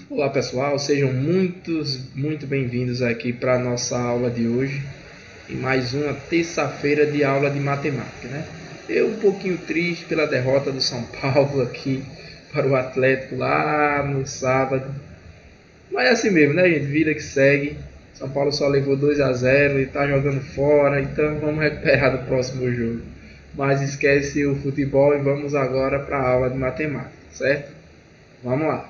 Olá pessoal, sejam muito bem-vindos aqui para a nossa aula de hoje, em mais uma terça-feira de aula de matemática, né? Eu um pouquinho triste pela derrota do São Paulo aqui para o Atlético lá no sábado, mas é assim mesmo, né gente? Vida que segue. São Paulo só levou 2-0 e está jogando fora, então vamos recuperar no próximo jogo. Mas esquece o futebol e vamos agora para a aula de matemática, certo? Vamos lá!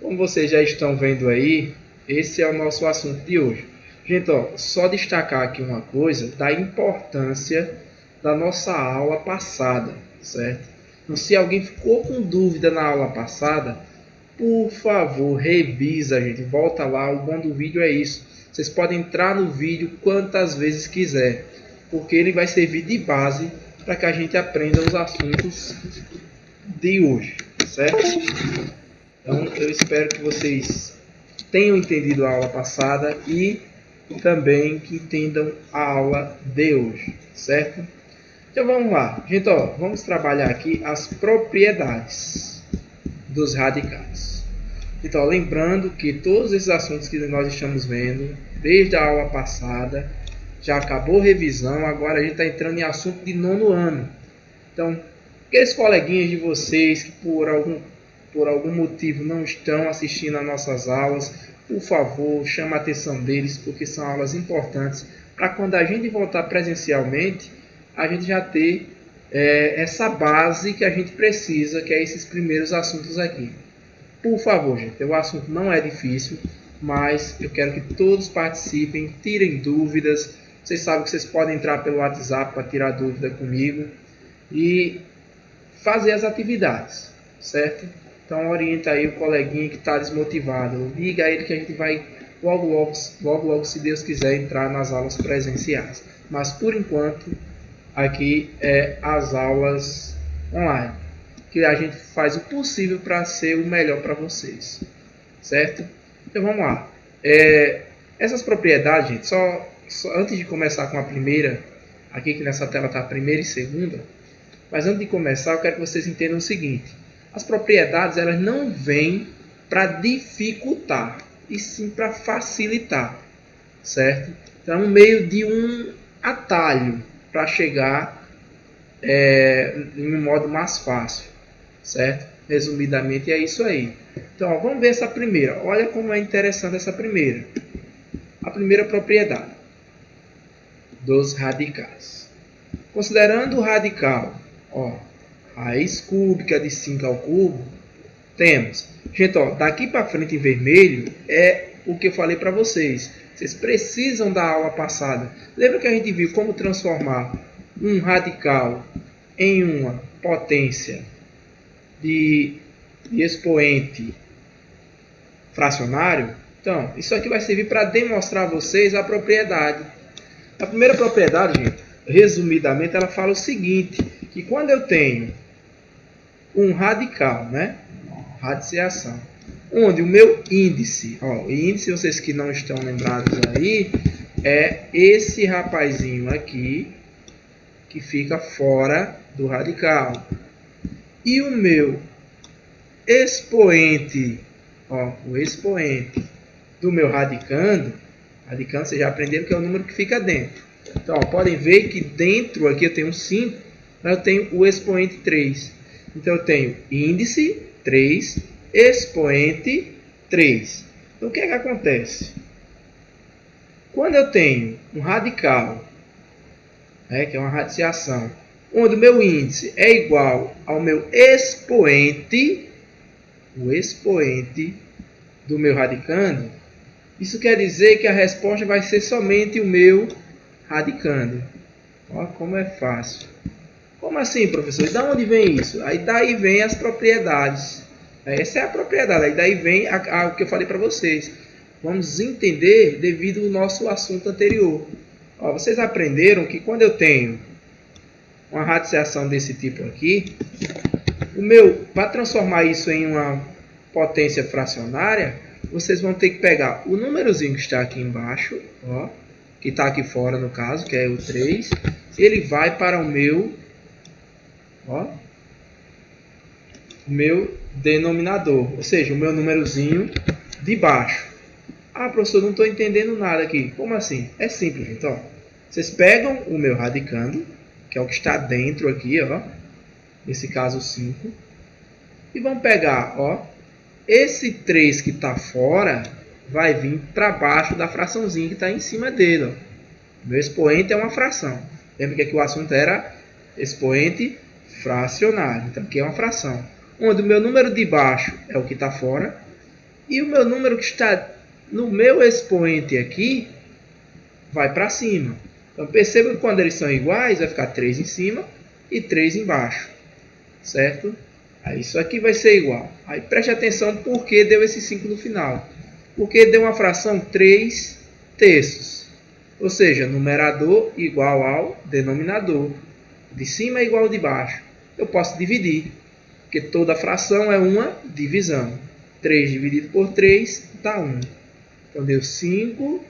Como vocês já estão vendo aí, esse é o nosso assunto de hoje. Gente, só destacar aqui uma coisa da importância da nossa aula passada, certo? Então, se alguém ficou com dúvida na aula passada, por favor, revisa, gente. Volta lá, o bom do vídeo é isso. Vocês podem entrar no vídeo quantas vezes quiser, porque ele vai servir de base para que a gente aprenda os assuntos de hoje, certo? Então, eu espero que vocês tenham entendido a aula passada e também que entendam a aula de hoje, certo? Então, vamos lá. Gente, vamos trabalhar aqui as propriedades dos radicais. Então, lembrando que todos esses assuntos que nós estamos vendo, desde a aula passada, já acabou a revisão, agora a gente está entrando em assunto de nono ano. Então, aqueles coleguinhas de vocês que por algum motivo não estão assistindo às nossas aulas, por favor, chame a atenção deles, porque são aulas importantes para quando a gente voltar presencialmente, a gente já ter essa base que a gente precisa, que é esses primeiros assuntos aqui. Por favor, gente, o assunto não é difícil, mas eu quero que todos participem, tirem dúvidas. Vocês sabem que vocês podem entrar pelo WhatsApp para tirar dúvida comigo e fazer as atividades, certo? Então orienta aí o coleguinha que está desmotivado. Liga a ele que a gente vai logo, se Deus quiser, entrar nas aulas presenciais. Mas por enquanto, aqui é as aulas online, que a gente faz o possível para ser o melhor para vocês, certo? Então vamos lá. Essas propriedades, gente, só antes de começar com a primeira, aqui que nessa tela está a primeira e segunda, mas antes de começar eu quero que vocês entendam o seguinte: as propriedades elas não vêm para dificultar, e sim para facilitar, certo? Então, é um meio de um atalho para chegar em um modo mais fácil, certo? Resumidamente é isso aí. Então, vamos ver essa primeira. Olha como é interessante essa primeira. A primeira propriedade dos radicais. Considerando o radical, raiz cúbica de 5 ao cubo, temos, gente, daqui para frente em vermelho é o que eu falei para vocês. Vocês precisam da aula passada. Lembra que a gente viu como transformar um radical em uma potência de expoente fracionário? Então, isso aqui vai servir para demonstrar a vocês a propriedade. A primeira propriedade, gente, resumidamente, ela fala o seguinte, que quando eu tenho um radical, né? Radiciação, onde o meu índice, o índice, vocês que não estão lembrados aí, é esse rapazinho aqui, que fica fora do radical. E o meu expoente, o expoente do meu radicando vocês já aprenderam que é o número que fica dentro. Então, podem ver que dentro aqui eu tenho 5, mas eu tenho o expoente 3. Então, eu tenho índice 3, expoente 3. Então, o que é que acontece? Quando eu tenho um radical, que é uma radiciação, onde o meu índice é igual ao meu expoente, o expoente do meu radicando, isso quer dizer que a resposta vai ser somente o meu radicando. Olha como é fácil. Como assim, professor? E de onde vem isso? Aí daí vem as propriedades. Essa é a propriedade. Aí daí vem o que eu falei para vocês. Vamos entender devido ao nosso assunto anterior. Vocês aprenderam que quando eu tenho uma radiciação desse tipo aqui, para transformar isso em uma potência fracionária, vocês vão ter que pegar o númerozinho que está aqui embaixo, ó, que está aqui fora no caso, que é o 3, ele vai para o meu, ó, meu denominador, ou seja, o meu númerozinho de baixo. Ah, professor, não estou entendendo nada aqui. Como assim? É simples, gente. Ó. Vocês pegam o meu radicando, que é o que está dentro aqui, ó, nesse caso 5, e vão pegar, ó, esse 3 que está fora vai vir para baixo da fraçãozinha que está em cima dele. Ó. Meu expoente é uma fração. Lembra que aqui o assunto era expoente fracionário. Então aqui é uma fração. Onde o meu número de baixo é o que está fora. E o meu número que está no meu expoente aqui vai para cima. Então perceba que quando eles são iguais, vai ficar 3 em cima e 3 embaixo. Certo? Aí isso aqui vai ser igual. Aí preste atenção porque deu esse 5 no final. Porque deu uma fração 3 terços. Ou seja, numerador igual ao denominador. De cima é igual ao de baixo. Eu posso dividir. Porque toda fração é uma divisão. 3 dividido por 3 dá 1. Então deu 5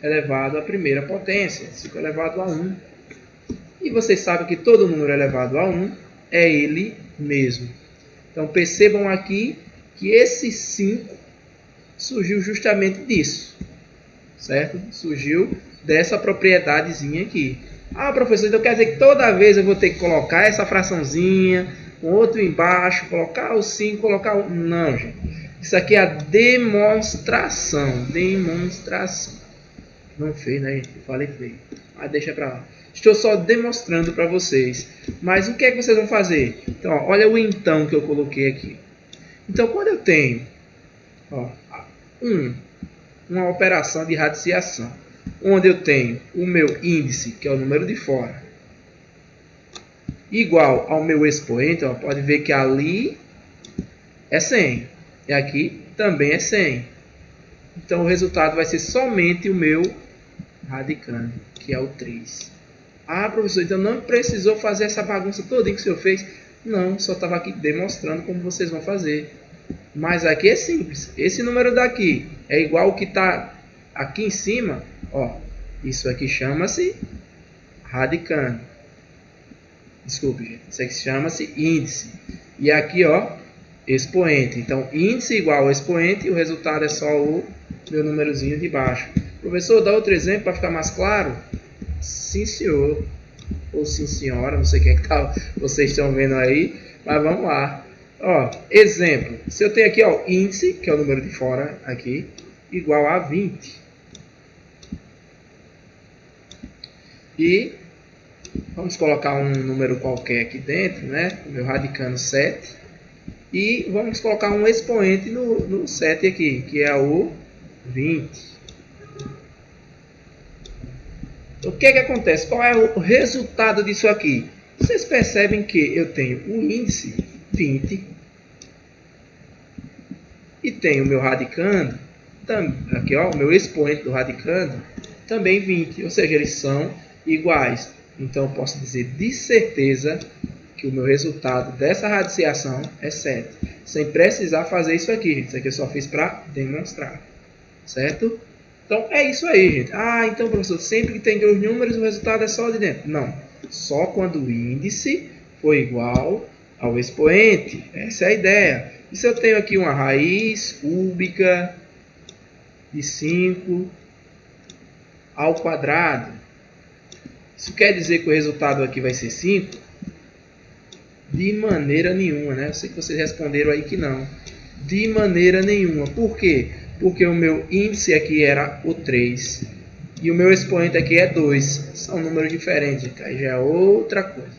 elevado à primeira potência. 5 elevado a 1. E vocês sabem que todo número elevado a 1 é ele mesmo. Então percebam aqui que esse 5 surgiu justamente disso. Certo? Surgiu dessa propriedadezinha aqui. Ah, professor, então quer dizer que toda vez eu vou ter que colocar essa fraçãozinha, com outro embaixo, colocar o 5, colocar o... Não, gente. Isso aqui é a demonstração. Demonstração. Não fez, né, gente? Eu falei feio. Mas deixa pra lá. Estou só demonstrando para vocês. Mas o que é que vocês vão fazer? Então, ó, olha o então que eu coloquei aqui. Então, quando eu tenho ó, uma operação de radiciação, onde eu tenho o meu índice, que é o número de fora, igual ao meu expoente, ó, pode ver que ali é 100. E aqui também é 100. Então, o resultado vai ser somente o meu radicando, que é o 3. Ah, professor, então não precisou fazer essa bagunça toda que o senhor fez? Não, só estava aqui demonstrando como vocês vão fazer. Mas aqui é simples. Esse número daqui é igual ao que está aqui em cima. Ó, isso aqui chama-se radicando. Desculpe, gente. Isso aqui chama-se índice. E aqui, ó, expoente. Então, índice igual ao expoente e o resultado é só o meu númerozinho de baixo. Professor, dá outro exemplo para ficar mais claro? Sim, senhor. Ou sim, senhora. Não sei o que é que tá, vocês estão vendo aí. Mas vamos lá. Ó, exemplo. Se eu tenho aqui ó, índice, que é o número de fora aqui, igual a 20. E vamos colocar um número qualquer aqui dentro, né? O meu radicando 7. E vamos colocar um expoente no 7 aqui, que é o 20. O que é que acontece? Qual é o resultado disso aqui? Vocês percebem que eu tenho o índice 20 e tenho o meu radicando, aqui ó, o meu expoente do radicando, também 20. Ou seja, eles são iguais. Então eu posso dizer de certeza que o meu resultado dessa radiciação é 7. Sem precisar fazer isso aqui, gente. Isso aqui eu só fiz para demonstrar. Certo? Então é isso aí, gente. Ah, então professor, sempre que tem dois números o resultado é só de dentro. Não. Só quando o índice for igual ao expoente. Essa é a ideia. E se eu tenho aqui uma raiz cúbica de 5 ao quadrado? Isso quer dizer que o resultado aqui vai ser 5? De maneira nenhuma, né? Eu sei que vocês responderam aí que não. De maneira nenhuma. Por quê? Porque o meu índice aqui era o 3 e o meu expoente aqui é 2. São números diferentes, aí já é outra coisa,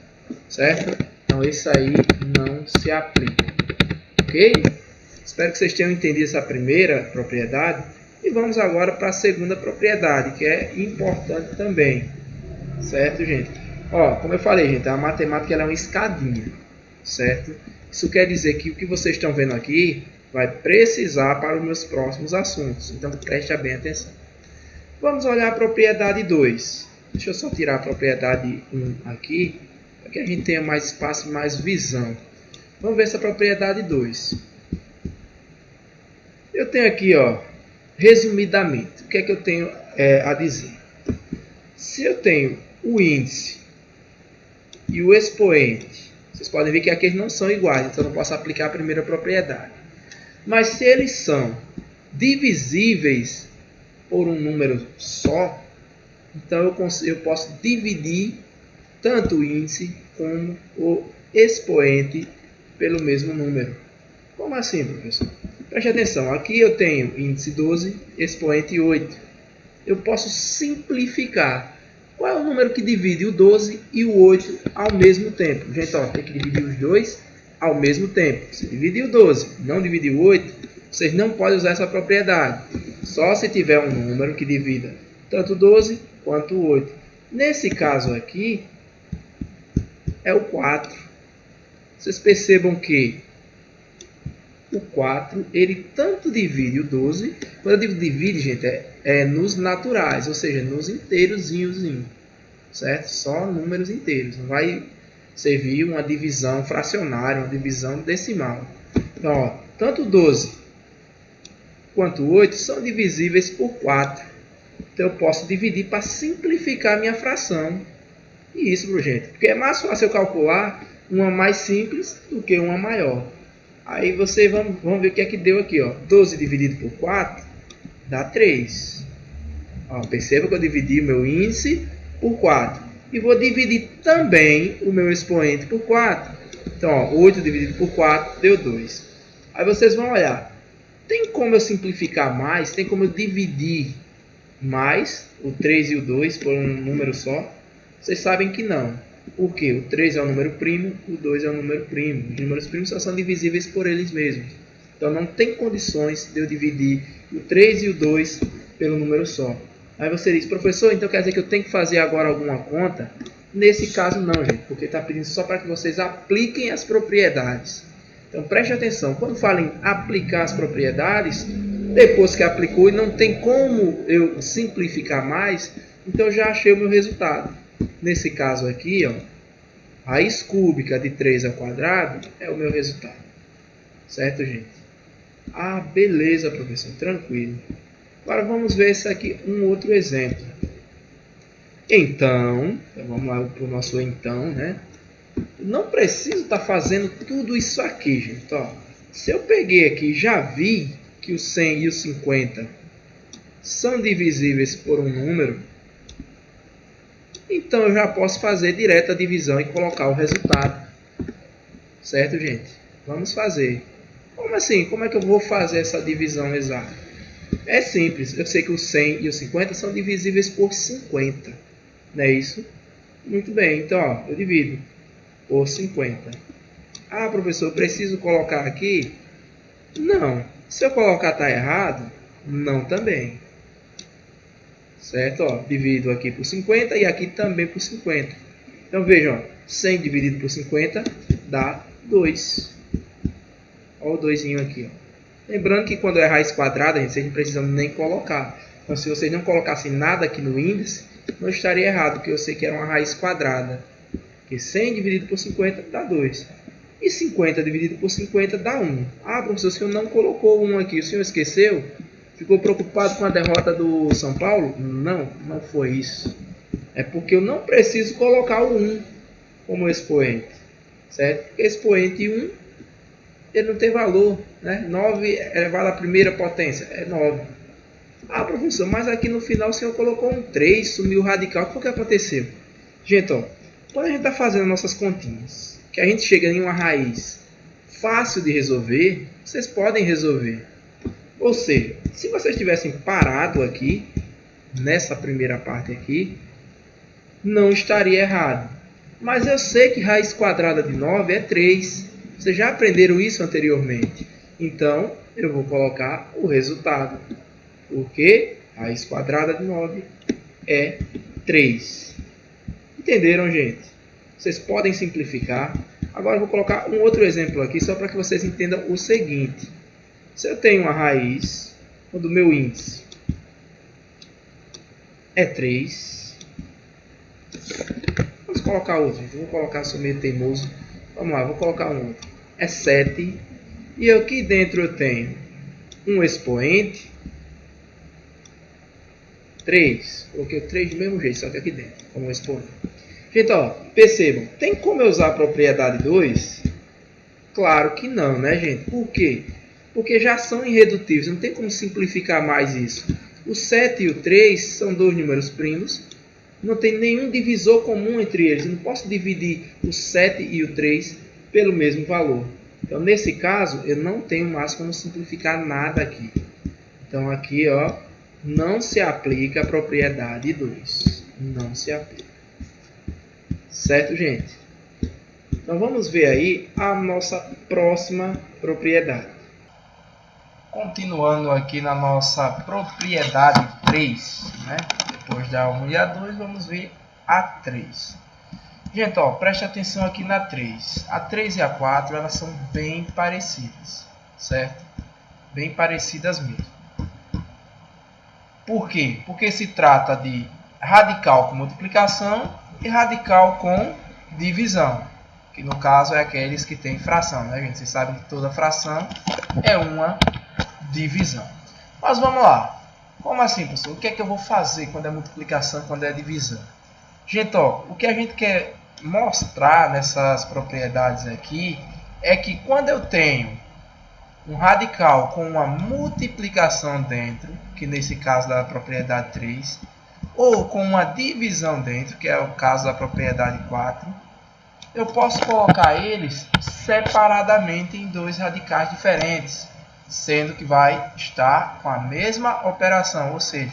certo? Então isso aí não se aplica, ok? Espero que vocês tenham entendido essa primeira propriedade e vamos agora para a segunda propriedade, que é importante também, certo, gente? Ó, como eu falei, gente, a matemática ela é uma escadinha, certo? Isso quer dizer que o que vocês estão vendo aqui vai precisar para os meus próximos assuntos. Então, preste bem atenção. Vamos olhar a propriedade 2. Deixa eu só tirar a propriedade 1 aqui, para que a gente tenha mais espaço e mais visão. Vamos ver essa propriedade 2. Eu tenho aqui, ó, resumidamente, o que é que eu tenho a dizer? Se eu tenho o índice e o expoente, vocês podem ver que aqui eles não são iguais, então eu não posso aplicar a primeira propriedade. Mas se eles são divisíveis por um número só, então eu posso dividir tanto o índice como o expoente pelo mesmo número. Como assim, professor? Preste atenção, aqui eu tenho índice 12, expoente 8. Eu posso simplificar. Qual é o número que divide o 12 e o 8 ao mesmo tempo? Gente, ó, tem que dividir os dois ao mesmo tempo. Se dividir o 12 e não dividir o 8, vocês não podem usar essa propriedade. Só se tiver um número que divida tanto o 12 quanto o 8. Nesse caso aqui, é o 4. Vocês percebam que o 4, ele tanto divide o 12, quando eu digo divide, gente, é nos naturais, ou seja, nos inteirozinhos, certo? Só números inteiros, não vai servir uma divisão fracionária, uma divisão decimal. Então, ó, tanto o 12 quanto o 8 são divisíveis por 4. Então, eu posso dividir para simplificar a minha fração. E isso, gente, porque é mais fácil eu calcular uma mais simples do que uma maior. Aí vocês vão ver o que é que deu aqui, ó. 12 dividido por 4 dá 3. Ó, perceba que eu dividi o meu índice por 4. E vou dividir também o meu expoente por 4. Então, ó, 8 dividido por 4 deu 2. Aí vocês vão olhar. Tem como eu simplificar mais? Tem como eu dividir mais o 3 e o 2 por um número só? Vocês sabem que não. Por quê? O 3 é um número primo, o 2 é um número primo. Os números primos só são divisíveis por eles mesmos. Então não tem condições de eu dividir o 3 e o 2 pelo número só. Aí você diz, professor, então quer dizer que eu tenho que fazer agora alguma conta? Nesse caso não, gente, porque está pedindo só para que vocês apliquem as propriedades. Então preste atenção, quando falo em aplicar as propriedades, depois que aplicou e não tem como eu simplificar mais, então eu já achei o meu resultado. Nesse caso aqui, ó, raiz cúbica de 3 ao quadrado é o meu resultado. Certo, gente? Ah, beleza, professor. Tranquilo. Agora vamos ver esse aqui, um outro exemplo. Então vamos lá para o nosso então, né? Não preciso estar fazendo tudo isso aqui, gente. Ó, se eu peguei aqui e já vi que o 100 e o 50 são divisíveis por um número, então eu já posso fazer direto a divisão e colocar o resultado. Certo, gente? Vamos fazer. Como assim? Como é que eu vou fazer essa divisão exata? É simples. Eu sei que o 100 e o 50 são divisíveis por 50. Não é isso? Muito bem. Então, ó, eu divido por 50. Ah, professor, eu preciso colocar aqui? Não. Se eu colocar está errado? Não também. Certo? Ó, divido aqui por 50 e aqui também por 50. Então vejam, 100 dividido por 50 dá 2. Olha o 2 aqui. Ó. Lembrando que quando é raiz quadrada, gente, vocês não precisam nem colocar. Então se vocês não colocassem nada aqui no índice, não estaria errado, porque eu sei que era uma raiz quadrada. Porque 100 dividido por 50 dá 2. E 50 dividido por 50 dá 1. Ah, professor, o senhor não colocou 1 aqui, o senhor esqueceu? Ficou preocupado com a derrota do São Paulo? Não, não foi isso. É porque eu não preciso colocar o 1 como expoente. Certo? Expoente 1, ele não tem valor. Né? 9 elevado à primeira potência. É 9. Ah, professor, mas aqui no final o senhor colocou um 3, sumiu o radical. O que foi que aconteceu? Gente, ó, quando a gente está fazendo nossas continhas, que a gente chega em uma raiz fácil de resolver, vocês podem resolver. Ou seja, se vocês tivessem parado aqui, nessa primeira parte aqui, não estaria errado. Mas eu sei que raiz quadrada de 9 é 3. Vocês já aprenderam isso anteriormente. Então, eu vou colocar o resultado. Porque raiz quadrada de 9 é 3. Entenderam, gente? Vocês podem simplificar. Agora eu vou colocar um outro exemplo aqui, só para que vocês entendam o seguinte. Se eu tenho uma raiz, quando o meu índice é 3, vamos colocar outro. Vou colocar, sou meio teimoso. Vamos lá, vou colocar um outro. É 7. E aqui dentro eu tenho um expoente 3. Coloquei o 3 do mesmo jeito, só que aqui dentro, como expoente. Gente, ó, percebam, tem como eu usar a propriedade 2? Claro que não, né, gente? Por quê? Porque já são irredutíveis, não tem como simplificar mais isso. O 7 e o 3 são dois números primos, não tem nenhum divisor comum entre eles. Eu não posso dividir o 7 e o 3 pelo mesmo valor. Então, nesse caso, eu não tenho mais como simplificar nada aqui. Então, aqui, ó, não se aplica a propriedade 2. Não se aplica. Certo, gente? Então, vamos ver aí a nossa próxima propriedade. Continuando aqui na nossa propriedade 3, né? Depois da 1 e a 2, vamos ver a 3. Gente, ó, preste atenção aqui na 3. A 3 e a 4, elas são bem parecidas, certo? Bem parecidas mesmo. Por quê? Porque se trata de radical com multiplicação e radical com divisão. Que no caso é aqueles que têm fração, né, gente? Vocês sabem que toda fração é uma divisão. Mas vamos lá. Como assim, pessoal? O que é que eu vou fazer quando é multiplicação, quando é divisão? Gente, ó, o que a gente quer mostrar nessas propriedades aqui é que quando eu tenho um radical com uma multiplicação dentro, que nesse caso da propriedade 3, ou com uma divisão dentro, que é o caso da propriedade 4, eu posso colocar eles separadamente em dois radicais diferentes, sendo que vai estar com a mesma operação, ou seja,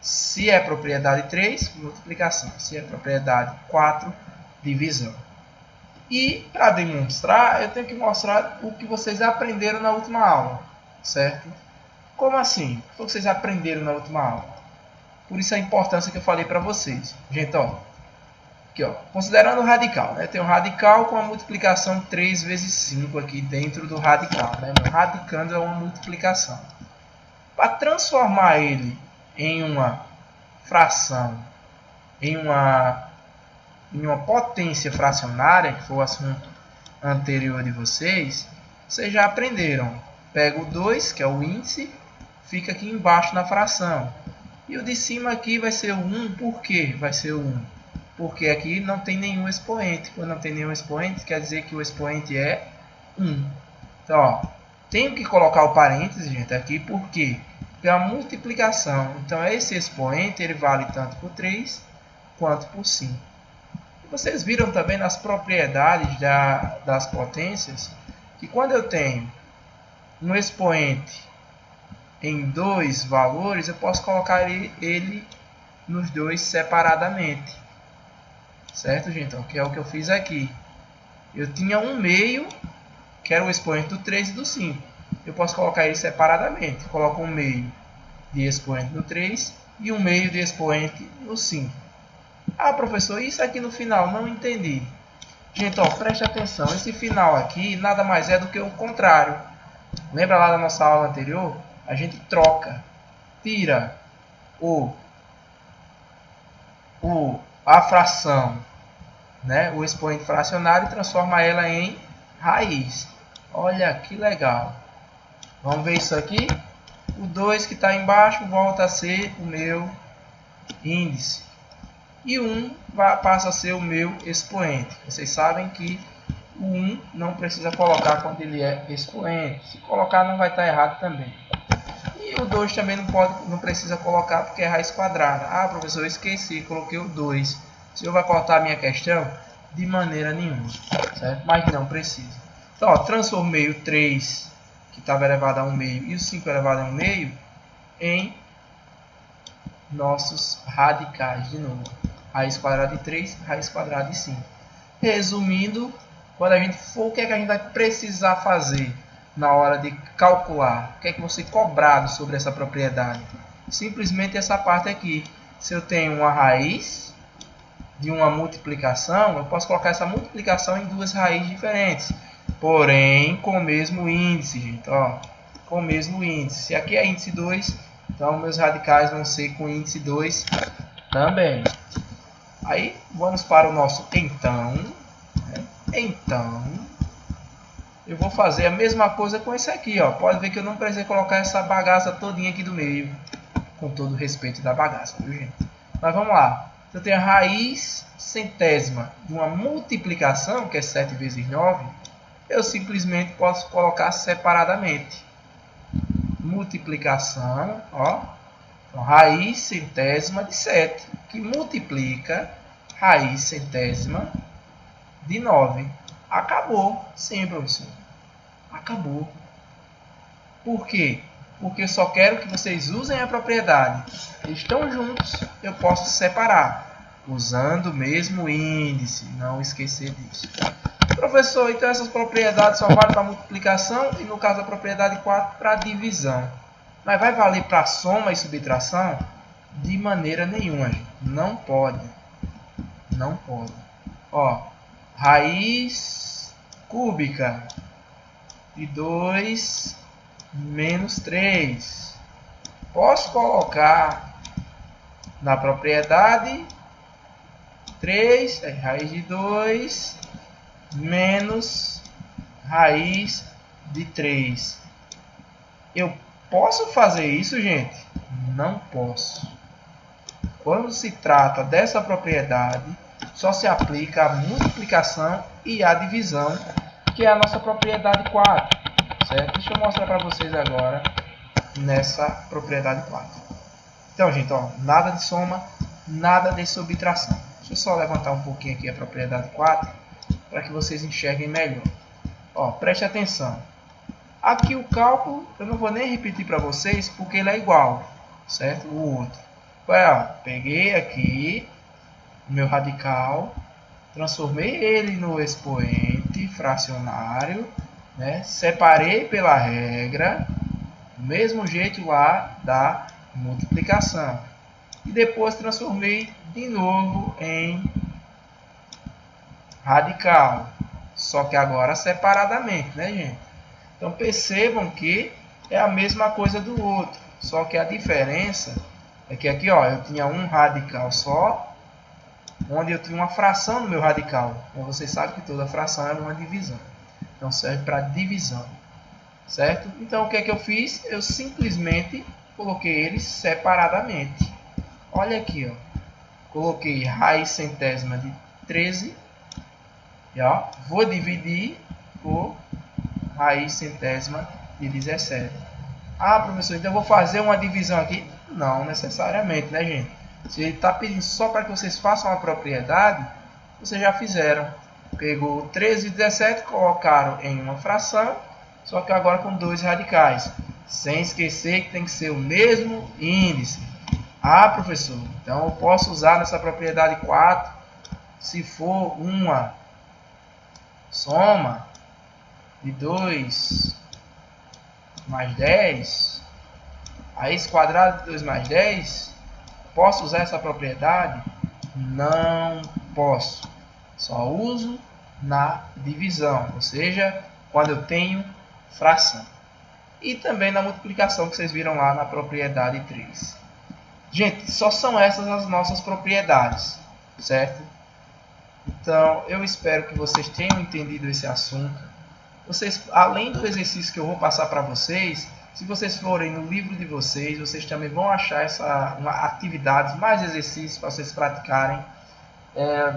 se é propriedade 3, multiplicação, se é propriedade 4, divisão. E para demonstrar, eu tenho que mostrar o que vocês aprenderam na última aula, certo? Como assim? O que vocês aprenderam na última aula? Por isso a importância que eu falei para vocês. Gente, ó, aqui, ó, considerando o radical, né? Tem um radical com a multiplicação 3 vezes 5 aqui dentro do radical, né? Meu radicando é uma multiplicação. Para transformar ele em uma fração, em uma potência fracionária, que foi o assunto anterior de vocês, vocês já aprenderam. Pega o 2, que é o índice, fica aqui embaixo na fração. E o de cima aqui vai ser o 1, por quê? Vai ser o 1. Porque aqui não tem nenhum expoente. Quando não tem nenhum expoente, quer dizer que o expoente é 1. Então, ó, tenho que colocar o parênteses, gente, aqui, por quê? Porque é a multiplicação. Então, esse expoente ele vale tanto por 3 quanto por 5. Vocês viram também nas propriedades das potências que quando eu tenho um expoente em dois valores, eu posso colocar ele nos dois separadamente. Certo, gente? Então, que é o que eu fiz aqui. Eu tinha um meio, que era o expoente do 3 e do 5. Eu posso colocar ele separadamente. Coloco um meio de expoente no 3 e um meio de expoente no 5. Ah, professor, isso aqui no final, não entendi. Gente, ó, preste atenção. Esse final aqui nada mais é do que o contrário. Lembra lá da nossa aula anterior? A gente troca. Tira a fração, né? O expoente fracionário, e transforma ela em raiz. Olha que legal. Vamos ver isso aqui. O 2 que está embaixo volta a ser o meu índice. E o 1 passa a ser o meu expoente. Vocês sabem que o 1 não precisa colocar quando ele é expoente. Se colocar não vai estar errado também. E o 2 também não precisa colocar porque é raiz quadrada. Ah, professor, eu esqueci, coloquei o 2. O senhor vai cortar a minha questão? De maneira nenhuma, certo? Mas não precisa. Então, ó, transformei o 3, que estava elevado a 1 meio, e o 5 elevado a 1 meio, em nossos radicais de novo. Raiz quadrada de 3, raiz quadrada de 5. Resumindo, quando a gente for, o que é que a gente vai precisar fazer na hora de calcular? O que é que vai ser cobrado sobre essa propriedade? Simplesmente essa parte aqui. Se eu tenho uma raiz de uma multiplicação, eu posso colocar essa multiplicação em duas raízes diferentes. Porém, com o mesmo índice, gente. Ó, com o mesmo índice. Se aqui é índice 2, então meus radicais vão ser com índice 2 também. Aí, vamos para o nosso então. Então, eu vou fazer a mesma coisa com esse aqui, ó. Pode ver que eu não precisei colocar essa bagaça todinha aqui do meio, com todo o respeito da bagaça, viu, gente? Mas vamos lá. Eu tenho a raiz centésima de uma multiplicação, que é 7 vezes 9, eu simplesmente posso colocar separadamente. Multiplicação, ó. Então, raiz centésima de 7, que multiplica raiz centésima de 9. Acabou. Sim, professor. Acabou. Por quê? Porque eu só quero que vocês usem a propriedade. Eles estão juntos, eu posso separar, usando o mesmo índice. Não esquecer disso. Professor, então essas propriedades só valem para multiplicação e no caso da propriedade 4 para divisão. Mas vai valer para soma e subtração? De maneira nenhuma, gente. Não pode. Não pode. Ó, raiz cúbica de 2 menos 3. Posso colocar na propriedade 3, raiz de 2 menos raiz de 3. Eu posso fazer isso, gente? Não posso. Quando se trata dessa propriedade, só se aplica a multiplicação e a divisão, que é a nossa propriedade 4. Certo? Deixa eu mostrar para vocês agora nessa propriedade 4. Então, gente, ó, nada de soma, nada de subtração. Deixa eu só levantar um pouquinho aqui a propriedade 4 para que vocês enxerguem melhor. Ó, preste atenção. Aqui o cálculo, eu não vou nem repetir para vocês, porque ele é igual, certo? O outro. Ó, peguei aqui o meu radical, transformei ele no expoente fracionário, né? Separei pela regra, do mesmo jeito lá da multiplicação. E depois transformei de novo em radical. Só que agora separadamente, né, gente? Então percebam que é a mesma coisa do outro. Só que a diferença é que aqui, ó, eu tinha um radical só, onde eu tinha uma fração no meu radical. Então vocês sabem que toda fração é uma divisão. Então serve para divisão, certo? Então o que é que eu fiz? Eu simplesmente coloquei eles separadamente. Olha aqui, ó. Coloquei raiz centésima de 13. E, ó, vou dividir por raiz centésima de 17. Ah, professor, então eu vou fazer uma divisão aqui? Não necessariamente, né, gente? Se ele está pedindo só para que vocês façam a propriedade, vocês já fizeram. Pegou 13 e 17, colocaram em uma fração, só que agora com dois radicais. Sem esquecer que tem que ser o mesmo índice. Ah, professor, então eu posso usar nessa propriedade 4, se for uma soma de 2 mais 10, raiz quadrada de 2 mais 10, posso usar essa propriedade? Não posso. Só uso na divisão, ou seja, quando eu tenho fração. E também na multiplicação, que vocês viram lá na propriedade 3. Gente, só são essas as nossas propriedades, certo? Então, eu espero que vocês tenham entendido esse assunto. Vocês, além do exercício que eu vou passar para vocês, se vocês forem no livro de vocês, vocês também vão achar atividades, mais exercícios para vocês praticarem.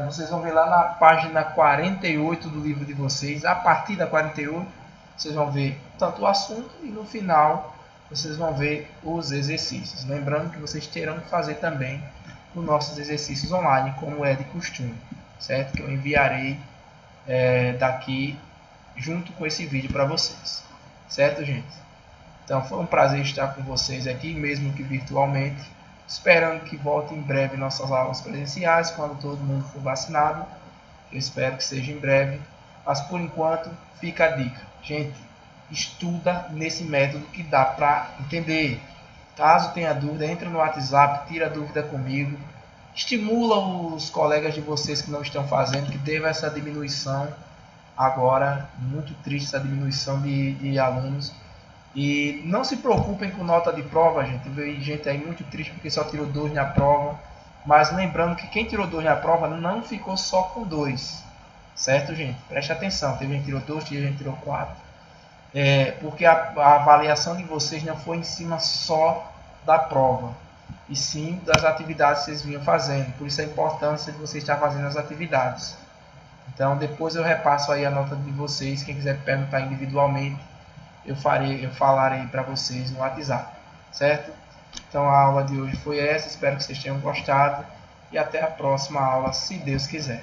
Vocês vão ver lá na página 48 do livro de vocês. A partir da 48, vocês vão ver tanto o assunto e no final vocês vão ver os exercícios. Lembrando que vocês terão que fazer também os nossos exercícios online, como é de costume, certo? Que eu enviarei daqui junto com esse vídeo para vocês, certo, gente? Então foi um prazer estar com vocês aqui, mesmo que virtualmente, esperando que volte em breve nossas aulas presenciais, quando todo mundo for vacinado. Eu espero que seja em breve, mas por enquanto fica a dica, gente, estuda nesse método que dá para entender. Caso tenha dúvida, entra no WhatsApp, tira a dúvida comigo, estimula os colegas de vocês que não estão fazendo, que teve essa diminuição agora, muito triste essa diminuição de alunos. E não se preocupem com nota de prova, gente. Tem gente aí muito triste porque só tirou 2 na prova. Mas lembrando que quem tirou 2 na prova não ficou só com 2. Certo, gente? Preste atenção. Teve gente que tirou 2, teve gente que tirou 4. porque a avaliação de vocês não foi em cima só da prova, e sim das atividades que vocês vinham fazendo. Por isso a importância de vocês estar fazendo as atividades. Então depois eu repasso aí a nota de vocês. Quem quiser perguntar individualmente, eu falarei para vocês no WhatsApp, certo? Então a aula de hoje foi essa, espero que vocês tenham gostado e até a próxima aula, se Deus quiser.